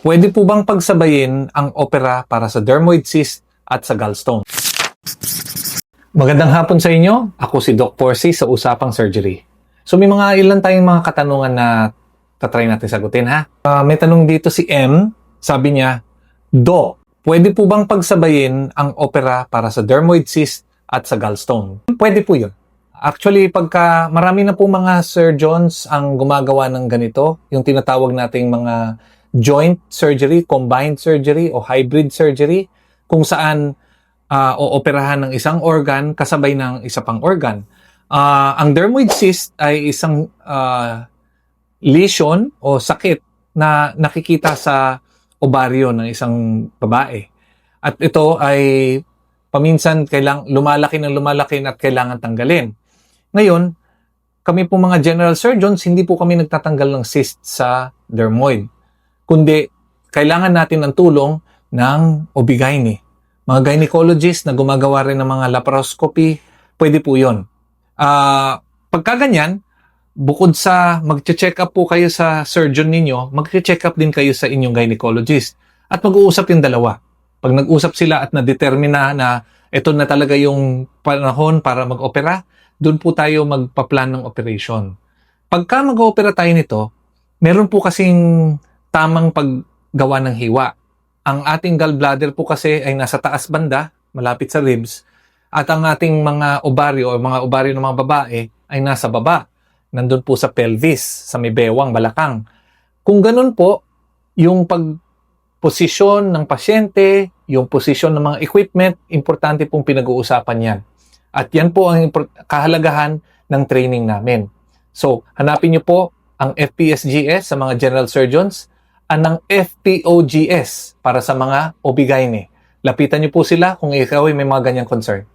Pwede po bang pagsabayin ang opera para sa dermoid cyst at sa gallstone? Magandang hapon sa inyo. Ako si Doc Porcy sa Usapang Surgery. So may mga ilan tayong mga katanungan na tatry natin sagutin ha. May tanong dito si M. Sabi niya, Doc, pwede po bang pagsabayin ang opera para sa dermoid cyst at sa gallstone? Pwede po yun. Actually, pagka marami na po mga surgeons ang gumagawa ng ganito, yung tinatawag nating mga joint surgery, combined surgery, o hybrid surgery, kung saan ooperahan ng isang organ kasabay ng isa pang organ. Ang dermoid cyst ay isang lesion o sakit na nakikita sa ovaryo ng isang babae. At ito ay paminsan lumalaki at kailangan tanggalin. Ngayon, kami po mga general surgeons, hindi po kami nagtatanggal ng cyst sa dermoid. Kundi, kailangan natin ng tulong ng OB-GYN. Mga gynecologist na gumagawa rin ng mga laparoscopy, pwede po yun. Pagka ganyan, bukod sa mag-check up po kayo sa surgeon ninyo, mag-check up din kayo sa inyong gynecologist. At mag-uusap yung dalawa. Pag nag-usap sila at na-determine na ito na talaga yung panahon para mag-opera, doon po tayo magpa-plan ng operation. Pagka mag-opera tayo nito, meron po kasing tamang paggawa ng hiwa. Ang ating gallbladder po kasi ay nasa taas banda, malapit sa ribs, at ang ating mga ovaryo o mga ovaryo ng mga babae ay nasa baba, nandun po sa pelvis, sa may bewang, balakang. Kung ganun po, yung pagposisyon ng pasyente, yung posisyon ng mga equipment, importante pong pinag-uusapan yan. At yan po ang kahalagahan ng training namin. So, hanapin niyo po ang FPSGS sa mga general surgeons at ng FPOGS para sa mga OB-GYN. Lapitan niyo po sila kung ikaw ay may mga ganyang concern.